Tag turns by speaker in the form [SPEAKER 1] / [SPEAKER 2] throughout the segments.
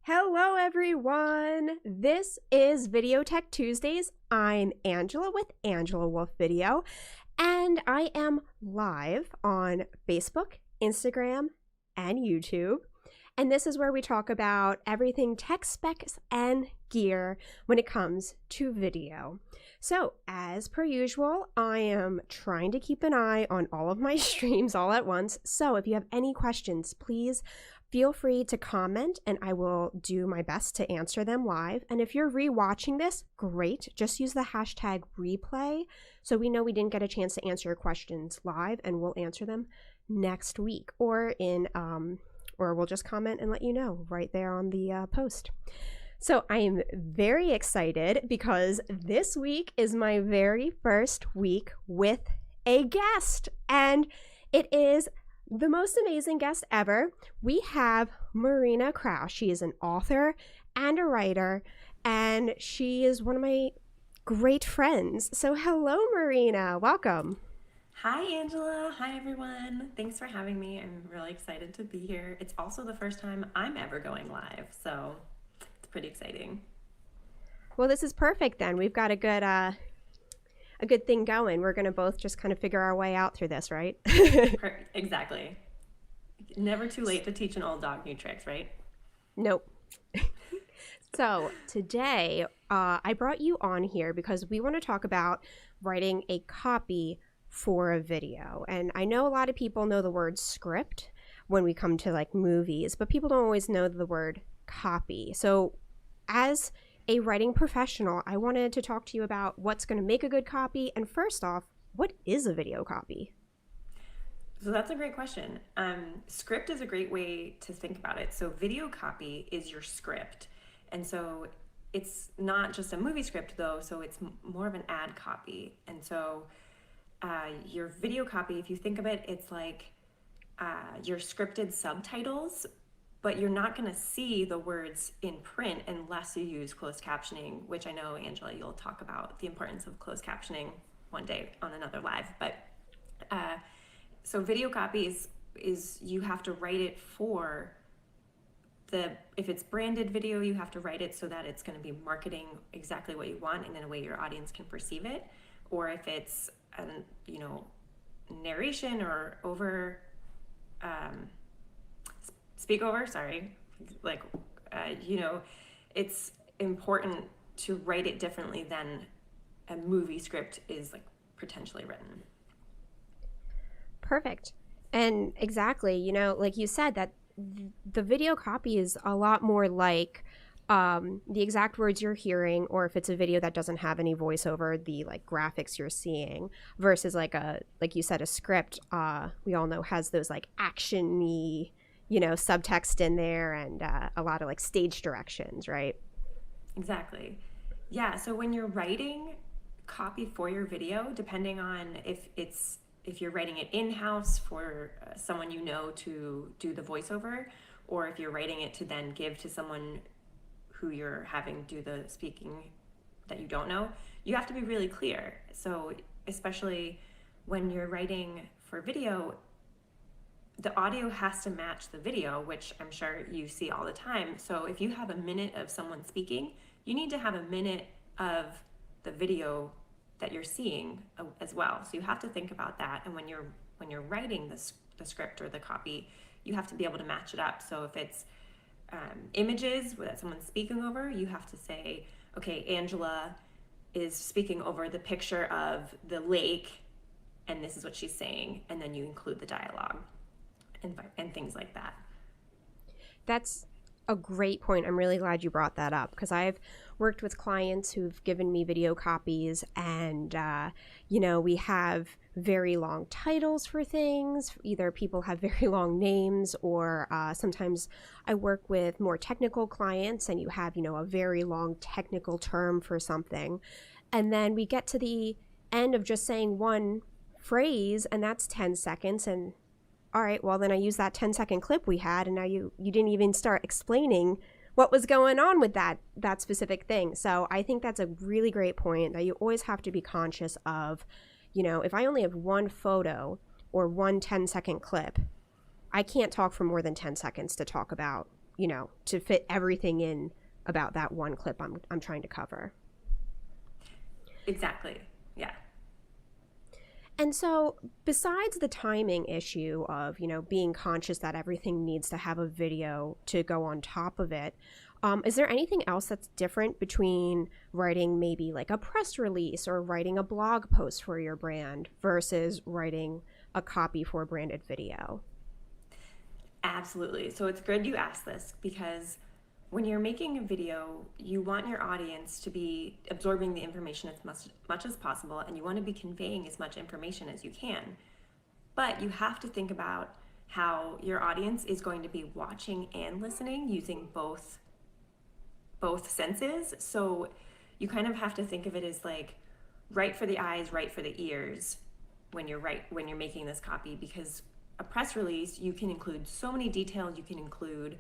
[SPEAKER 1] Hello, everyone. This is Video Tech Tuesdays. I'm Angela with Angela Wolf Video, and I am live on Facebook, Instagram, and YouTube. And this is where we talk about everything tech specs and gear when it comes to video. So, as per usual, I am trying to keep an eye on all of my streams all at once. So, if you have any questions, please feel free to comment and I will do my best to answer them live. And if you're rewatching this, great. Just use the hashtag replay so we know we didn't get a chance to answer your questions live, and we'll answer them next week or we'll just comment and let you know right there on the post. So I am very excited because this week is my very first week with a guest, and it is the most amazing guest ever. We have Marina Kraus. She is an author and a writer, and she is one of my great friends. So hello, Marina. Welcome.
[SPEAKER 2] Hi, Angela. Hi, everyone. Thanks for having me. I'm really excited to be here. It's also the first time I'm ever going live, so it's pretty exciting.
[SPEAKER 1] Well, this is perfect then. We've got a good thing going. We're going to both just kind of figure our way out through this, right?
[SPEAKER 2] Exactly. Never too late to teach an old dog new tricks, right?
[SPEAKER 1] Nope. So today, I brought you on here because we want to talk about writing a copy for a video. And I know a lot of people know the word script when we come to like movies, but people don't always know the word copy. So as a writing professional, I wanted to talk to you about what's going to make a good copy. And first off, what is a video copy?
[SPEAKER 2] So that's a great question. Script is a great way to think about it. So video copy is your script. And so it's not just a movie script though, so it's more of an ad copy. And so your video copy, if you think of it, it's like your scripted subtitles, but you're not going to see the words in print unless you use closed captioning, which I know, Angela, you'll talk about the importance of closed captioning one day on another live. But so video copy is you have to write it for if it's branded video, you have to write it so that it's going to be marketing exactly what you want and in a way your audience can perceive it. Or if it's narration or speak over, it's important to write it differently than a movie script is like potentially written.
[SPEAKER 1] Perfect. And exactly, like you said, that the video copy is a lot more like the exact words you're hearing, or if it's a video that doesn't have any voiceover, the like graphics you're seeing, versus like you said, a script, we all know has those like action-y, subtext in there and a lot of like stage directions, right?
[SPEAKER 2] Exactly. Yeah. So when you're writing copy for your video, depending on if you're writing it in-house for someone to do the voiceover, or if you're writing it to then give to someone who you're having do the speaking that you don't know, you have to be really clear. So especially when you're writing for video, the audio has to match the video, which I'm sure you see all the time. So if you have a minute of someone speaking, you need to have a minute of the video that you're seeing as well. So you have to think about that. And when you're writing the script or the copy, you have to be able to match it up. So if it's images that someone's speaking over, you have to say, okay, Angela is speaking over the picture of the lake and this is what she's saying, and then you include the dialogue and things like that.
[SPEAKER 1] That's a great point. I'm really glad you brought that up because I've worked with clients who've given me video copies and, we have very long titles for things. Either people have very long names or sometimes I work with more technical clients and you have, a very long technical term for something. And then we get to the end of just saying one phrase and that's 10 seconds and all right, well, then I use that 10-second clip we had, and now you didn't even start explaining what was going on with that specific thing. So I think that's a really great point that you always have to be conscious of, if I only have one photo or one 10-second clip, I can't talk for more than 10 seconds to talk about to fit everything in about that one clip I'm trying to cover.
[SPEAKER 2] Exactly. Yeah.
[SPEAKER 1] And so, besides the timing issue of, being conscious that everything needs to have a video to go on top of it, is there anything else that's different between writing maybe like a press release or writing a blog post for your brand versus writing a copy for a branded video?
[SPEAKER 2] Absolutely. So it's good you asked this because when you're making a video, you want your audience to be absorbing the information as much as possible, and you want to be conveying as much information as you can. But you have to think about how your audience is going to be watching and listening using both senses. So you kind of have to think of it as like right for the eyes, right for the ears when you're making this copy, because a press release, you can include so many details. You can include,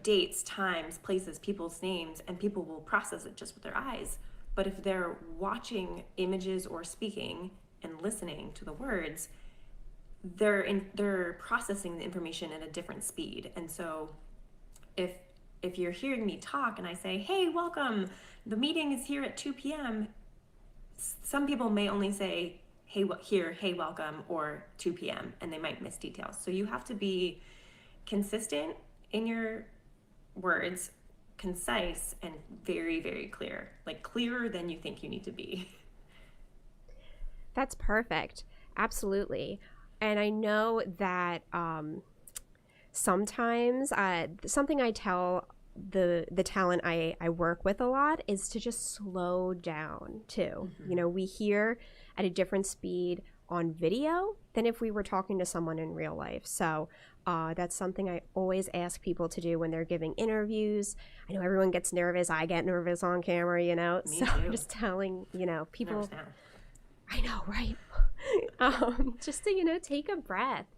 [SPEAKER 2] dates, times, places, people's names, and people will process it just with their eyes. But if they're watching images or speaking and listening to the words, they're processing the information at a different speed. And so if you're hearing me talk and I say, "Hey, welcome, the meeting is here at 2 p.m." Some people may only say, "Hey, hey, welcome," or 2 p.m., and they might miss details. So you have to be consistent in your words, concise, and very, very clear, like clearer than you think you need to be.
[SPEAKER 1] That's perfect. Absolutely. And I know that sometimes something I tell the talent I work with a lot is to just slow down too.
[SPEAKER 2] Mm-hmm.
[SPEAKER 1] We hear at a different speed on video than if we were talking to someone in real life. So that's something I always ask people to do when they're giving interviews. I know everyone gets nervous. I get nervous on camera,
[SPEAKER 2] Me
[SPEAKER 1] so
[SPEAKER 2] too.
[SPEAKER 1] I'm just telling, people.
[SPEAKER 2] Nervous now.
[SPEAKER 1] I know, right? Just to, take a breath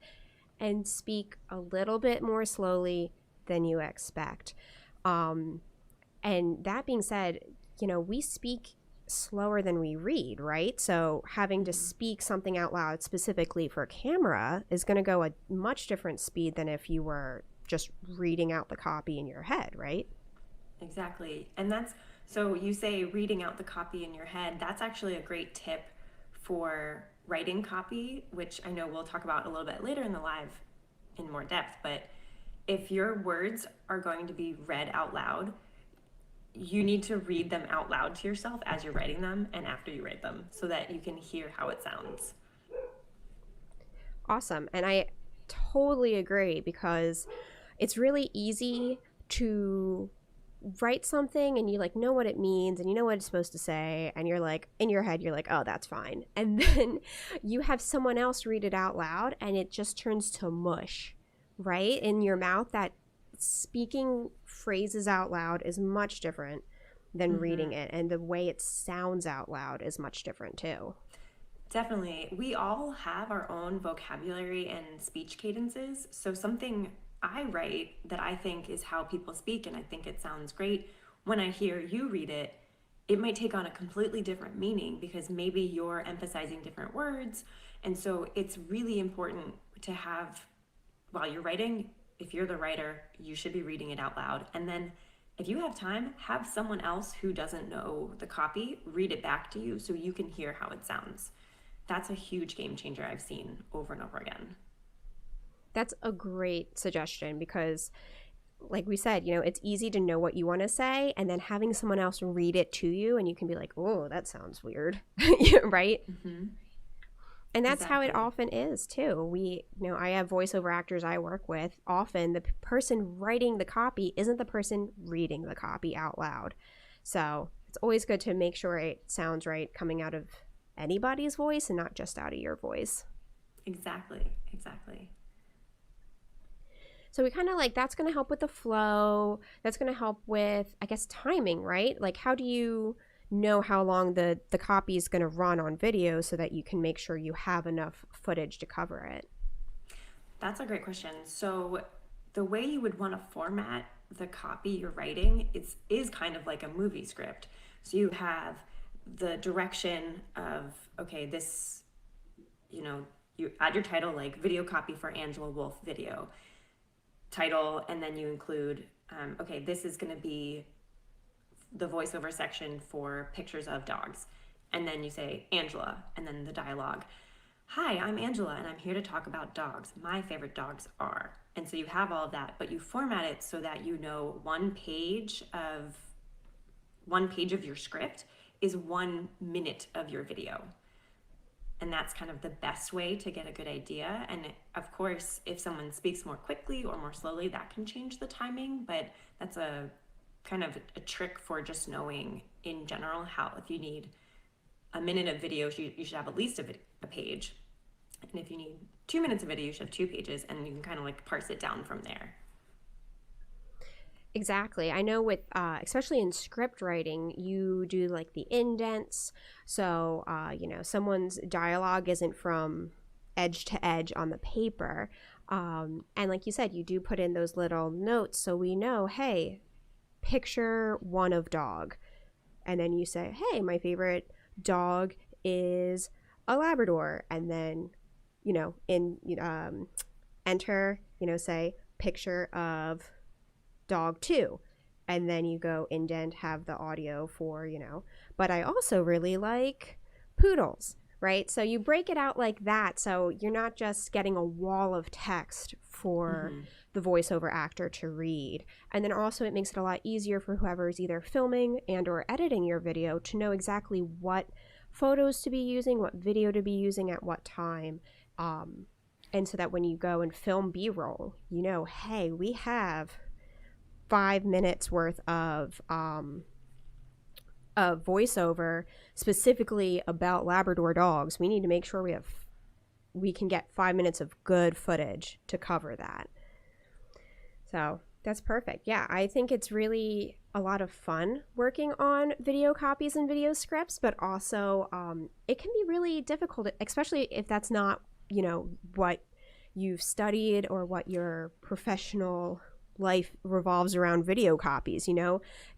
[SPEAKER 1] and speak a little bit more slowly than you expect. And that being said, we speak slower than we read, right? So having to speak something out loud specifically for camera is going to go a much different speed than if you were just reading out the copy in your head, right?
[SPEAKER 2] Exactly. And so you say reading out the copy in your head. That's actually a great tip for writing copy, which I know we'll talk about a little bit later in the live in more depth. But if your words are going to be read out loud, you need to read them out loud to yourself as you're writing them and after you write them so that you can hear how it sounds.
[SPEAKER 1] Awesome. And I totally agree, because it's really easy to write something and you know what it means and you know what it's supposed to say, and you're like, in your head, you're like, oh, that's fine. And then you have someone else read it out loud and it just turns to mush, right? In your mouth. That speaking phrases out loud is much different than reading it, and the way it sounds out loud is much different too.
[SPEAKER 2] Definitely. We all have our own vocabulary and speech cadences. So something I write that I think is how people speak and I think it sounds great, when I hear you read it, it might take on a completely different meaning because maybe you're emphasizing different words. And so it's really important to have, while you're writing, if you're the writer, you should be reading it out loud. And then if you have time, have someone else who doesn't know the copy read it back to you so you can hear how it sounds. That's a huge game changer I've seen over and over again.
[SPEAKER 1] That's a great suggestion because, like we said, it's easy to know what you want to say, and then having someone else read it to you and you can be like, oh, that sounds weird, right?
[SPEAKER 2] Mm-hmm.
[SPEAKER 1] And that's
[SPEAKER 2] Exactly.
[SPEAKER 1] how it often is too. I have voiceover actors I work with. Often the person writing the copy isn't the person reading the copy out loud. So it's always good to make sure it sounds right coming out of anybody's voice and not just out of your voice.
[SPEAKER 2] Exactly.
[SPEAKER 1] So we kind of that's going to help with the flow. That's going to help with, I guess, timing, right? Like, how do you know how long the copy is going to run on video so that you can make sure you have enough footage to cover it?
[SPEAKER 2] That's a great question. So the way you would want to format the copy you're writing is kind of like a movie script. So you have the direction of, okay, this, you add your title like video copy for Angela Wolf video. title, and then you include, okay, this is going to be the voiceover section for pictures of dogs. And then you say, Angela, and then the dialogue. Hi, I'm Angela, and I'm here to talk about dogs. My favorite dogs are. And so you have all of that, but you format it so that you know one page of your script is 1 minute of your video. And that's kind of the best way to get a good idea. And of course, if someone speaks more quickly or more slowly, that can change the timing, but that's a kind of a trick for just knowing in general how, if you need a minute of video, you should have at least a page. And if you need 2 minutes of video, you should have 2 pages, and you can kind of like parse it down from there.
[SPEAKER 1] Exactly. I know with, especially in script writing, you do like the indents. So, someone's dialogue isn't from edge to edge on the paper. And like you said, you do put in those little notes so we know, hey, picture one of dog. And then you say, hey, my favorite dog is a Labrador. And then, enter, say picture of dog 2, and then you go indent, have the audio for, but I also really like poodles, right? So you break it out like that, so you're not just getting a wall of text for the voiceover actor to read. And then also it makes it a lot easier for whoever is either filming and or editing your video to know exactly what photos to be using, what video to be using at what time, and so that when you go and film B-roll, hey, we have 5 minutes worth of voiceover specifically about Labrador dogs. We need to make sure we can get 5 minutes of good footage to cover that. So that's perfect. Yeah, I think it's really a lot of fun working on video copies and video scripts, but also it can be really difficult, especially if that's not, what you've studied or what your professional life revolves around video copies,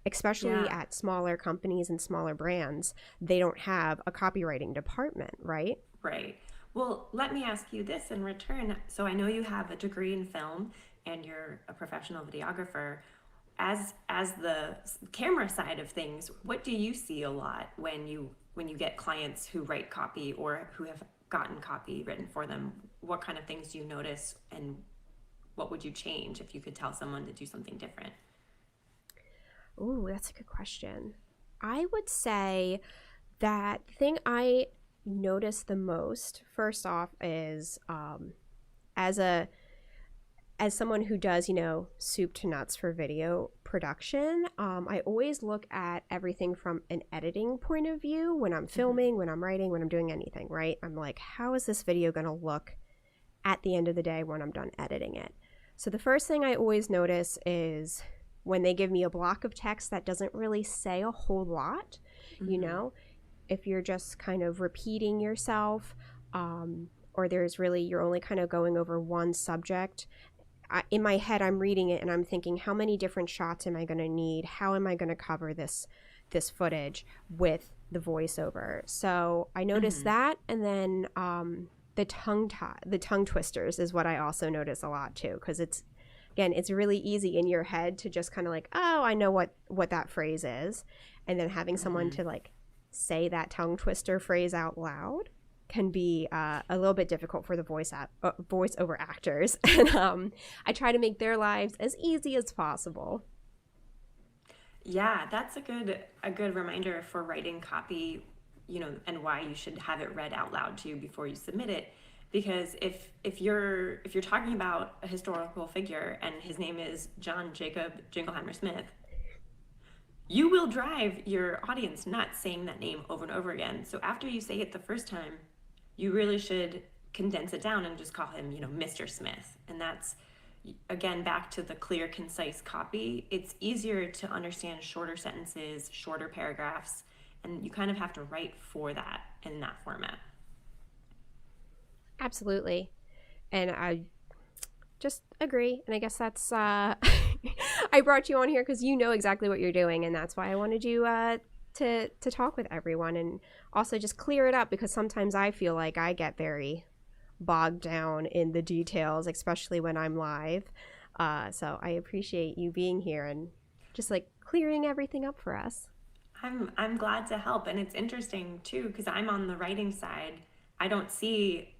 [SPEAKER 1] especially at smaller companies and smaller brands. They don't have a copywriting department, right?
[SPEAKER 2] Right. Well, let me ask you this in return. So I know you have a degree in film and you're a professional videographer. As the camera side of things, what do you see a lot when you get clients who write copy or who have gotten copy written for them? What kind of things do you notice, and what would you change if you could tell someone to do something different?
[SPEAKER 1] Oh, that's a good question. I would say that the thing I notice the most, first off, is as someone who does, soup to nuts for video production, I always look at everything from an editing point of view when I'm filming, when I'm writing, when I'm doing anything, right? I'm like, how is this video going to look at the end of the day when I'm done editing it? So the first thing I always notice is when they give me a block of text that doesn't really say a whole lot, if you're just kind of repeating yourself, or you're only kind of going over one subject. In my head, I'm reading it and I'm thinking, how many different shots am I going to need? How am I going to cover this footage with the voiceover? So I noticed that, and then the tongue twisters is what I also notice a lot too, because it's really easy in your head to just kind of like, oh, I know what that phrase is, and then having someone to like say that tongue twister phrase out loud can be a little bit difficult for the voiceover actors. And I try to make their lives as easy as possible.
[SPEAKER 2] Yeah, that's a good reminder for writing copy, and why you should have it read out loud to you before you submit it. Because if you're talking about a historical figure and his name is John Jacob Jingleheimer Smith, you will drive your audience nuts saying that name over and over again. So after you say it the first time, you really should condense it down and just call him, Mr. Smith. And that's, again, back to the clear, concise copy. It's easier to understand shorter sentences, shorter paragraphs, and you kind of have to write for that in that format.
[SPEAKER 1] Absolutely. And I just agree. And I guess that's, I brought you on here because you know exactly what you're doing. And that's why I wanted you to talk with everyone and also just clear it up, because sometimes I feel like I get very bogged down in the details, especially when I'm live. So I appreciate you being here and just like clearing everything up for us.
[SPEAKER 2] I'm glad to help, and it's interesting too because I'm on the writing side. I don't see,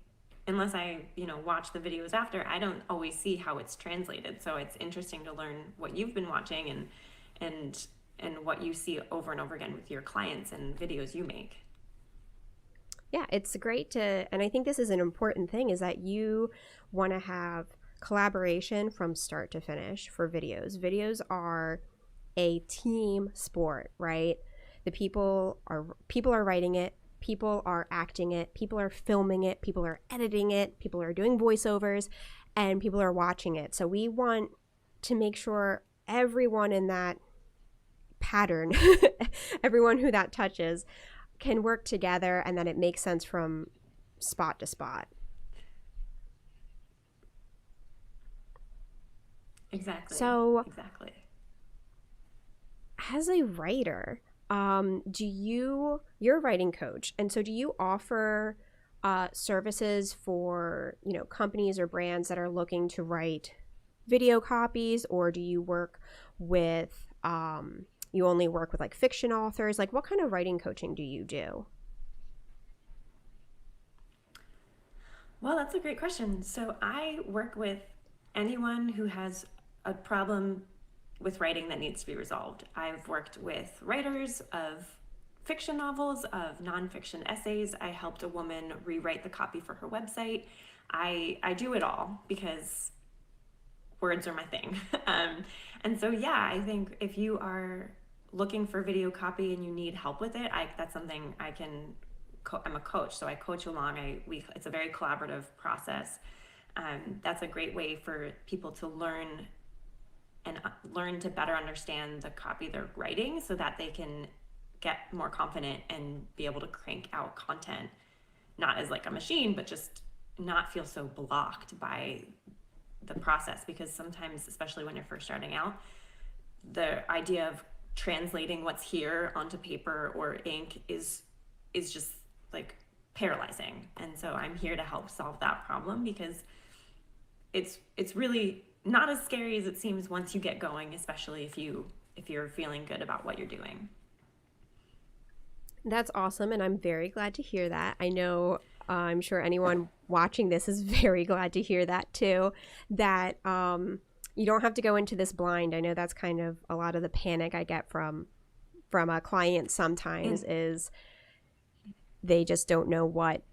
[SPEAKER 2] unless I watch the videos after, I don't always see how it's translated. So it's interesting to learn what you've been watching and and what you see over and over again with your clients and videos you make.
[SPEAKER 1] Yeah, it's great to, and I think this is an important thing, is that you want to have collaboration from start to finish for videos. Videos are a team sport, right? The people are writing it, people are acting it, people are filming it, people are editing it, people are doing voiceovers, and people are watching it. So we want to make sure everyone in that pattern, everyone who that touches, can work together and that it makes sense from spot to spot.
[SPEAKER 2] Exactly.
[SPEAKER 1] So,
[SPEAKER 2] Exactly.
[SPEAKER 1] as a writer, you're a writing coach, and so do you offer services for companies or brands that are looking to write video copies, or do you work with you only work with like fiction authors? Like, what kind of writing coaching do you do?
[SPEAKER 2] Well, that's a great question. So I work with anyone who has a problem with writing that needs to be resolved. I've worked with writers of fiction novels, of nonfiction essays. I helped a woman rewrite the copy for her website. I do it all because words are my thing. And so, yeah, I think if you are looking for video copy and you need help with it, that's something I can. I'm a coach, so I coach along. It's a very collaborative process. That's a great way for people to learn to better understand the copy they're writing, so that they can get more confident and be able to crank out content, not as like a machine, but just not feel so blocked by the process. Because sometimes, especially when you're first starting out, the idea of translating what's here onto paper or ink is just like paralyzing. And so I'm here to help solve that problem, because it's really not as scary as it seems once you get going, especially if you're feeling good about what you're doing.
[SPEAKER 1] That's awesome, and I'm very glad to hear that. I know, I'm sure anyone watching this is very glad to hear that too, that you don't have to go into this blind. I know that's kind of a lot of the panic I get from a client sometimes, is they just don't know what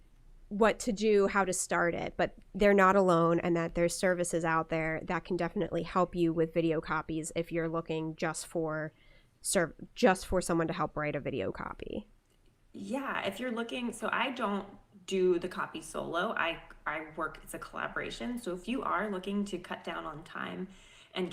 [SPEAKER 1] to do, how to start it, but they're not alone, and that there's services out there that can definitely help you with video copies if you're looking just for someone to help write a video copy.
[SPEAKER 2] Yeah, if you're looking, so I don't do the copy solo. I work, it's a collaboration. So if you are looking to cut down on time and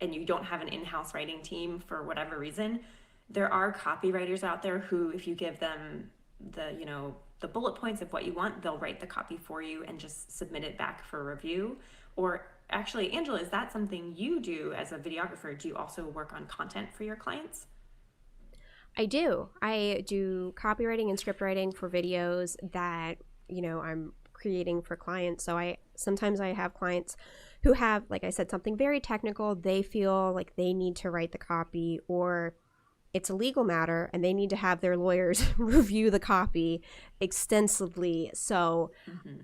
[SPEAKER 2] you don't have an in-house writing team for whatever reason, there are copywriters out there who, if you give them the bullet points of what you want, they'll write the copy for you and just submit it back for review. Or actually, Angela, is that something you do as a videographer? Do you also work on content for your clients?
[SPEAKER 1] I do. I do copywriting and script writing for videos that, I'm creating for clients. So sometimes I have clients who have, like I said, something very technical. They feel like they need to write the copy, or it's a legal matter and they need to have their lawyers review the copy extensively. So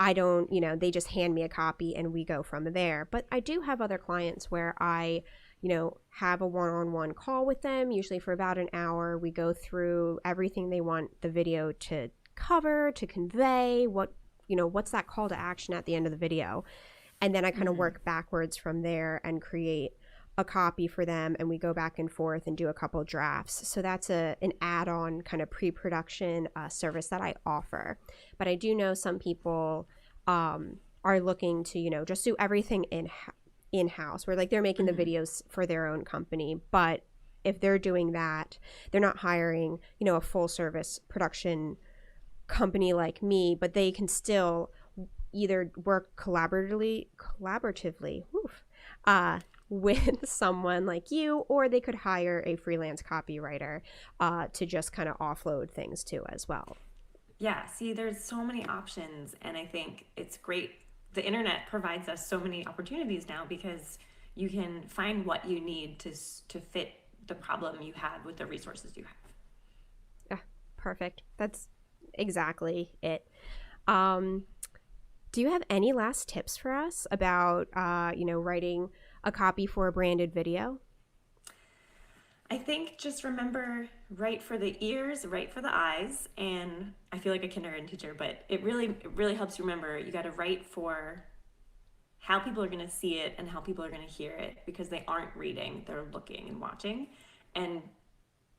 [SPEAKER 1] I don't, they just hand me a copy and we go from there. But I do have other clients where I have a one-on-one call with them, usually for about an hour. We go through everything they want the video to cover, to convey, what's that call to action at the end of the video. And then I kind of work backwards from there and create a copy for them, and we go back and forth and do a couple drafts. So that's an add-on kind of pre-production service that I offer. But I do know some people are looking to, just do everything in-house, where like they're making the videos for their own company. But if they're doing that, they're not hiring, a full service production company like me, but they can still either work collaboratively with someone like you, or they could hire a freelance copywriter to just kind of offload things to as well.
[SPEAKER 2] Yeah, see, there's so many options, and I think it's great. The internet provides us so many opportunities now, because you can find what you need to fit the problem you had with the resources you have.
[SPEAKER 1] Yeah, perfect. That's exactly it. Do you have any last tips for us about, writing a copy for a branded video?
[SPEAKER 2] I think just remember, write for the ears, write for the eyes, and I feel like a kindergarten teacher, but it really helps you remember you got to write for how people are going to see it and how people are going to hear it, because they aren't reading, they're looking and watching. And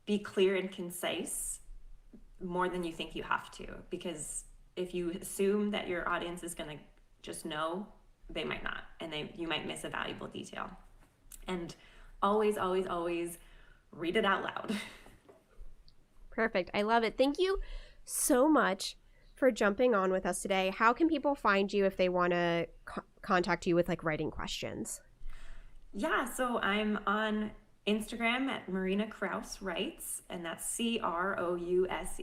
[SPEAKER 2] be clear and concise more than you think you have to, because if you assume that your audience is going to just know, they might not, and you might miss a valuable detail. And always, always, always read it out loud.
[SPEAKER 1] Perfect. I love it. Thank you so much for jumping on with us today. How can people find you if they want to contact you with like writing questions?
[SPEAKER 2] Yeah, so I'm on Instagram at Marina Krause Writes, and that's Crouse,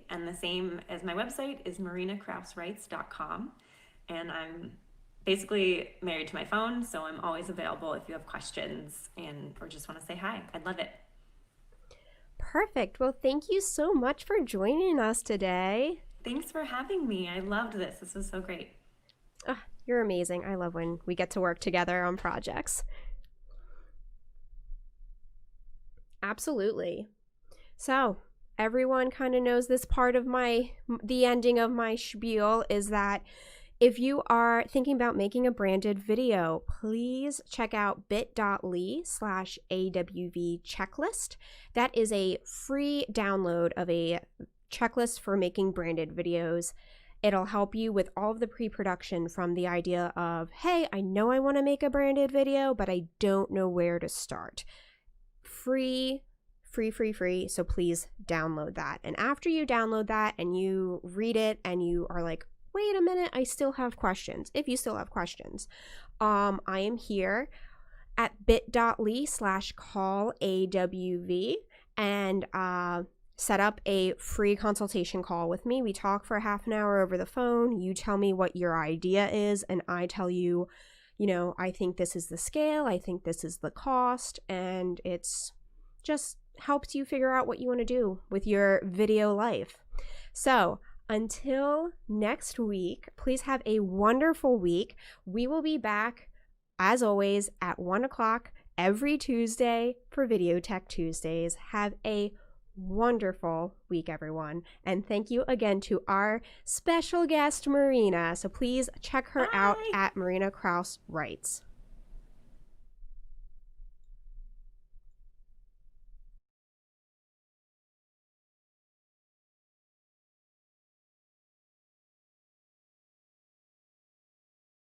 [SPEAKER 2] and the same as my website is marinakrausewrites.com. And I'm basically married to my phone, so I'm always available if you have questions or just want to say hi. I'd love it.
[SPEAKER 1] Perfect. Well, thank you so much for joining us today.
[SPEAKER 2] Thanks for having me. I loved this. This was so great.
[SPEAKER 1] Oh, you're amazing. I love when we get to work together on projects. Absolutely. So everyone kind of knows this part of the ending of my spiel is that if you are thinking about making a branded video, please check out bit.ly/AWV checklist. That is a free download of a checklist for making branded videos. It'll help you with all of the pre-production, from the idea of, hey, I know I want to make a branded video, but I don't know where to start. Free. So please download that. And after you download that and you read it and you are like, wait a minute, I still have questions. If you still have questions, I am here at bit.ly/callawv and set up a free consultation call with me. We talk for half an hour over the phone. You tell me what your idea is, and I tell you, I think this is the scale, I think this is the cost, and it's just helps you figure out what you want to do with your video life. So until next week, please have a wonderful week. We will be back, as always, at 1 o'clock every Tuesday for Video Tech Tuesdays. Have a wonderful week, everyone. And thank you again to our special guest, Marina. So please check her out at Marina Krause Writes.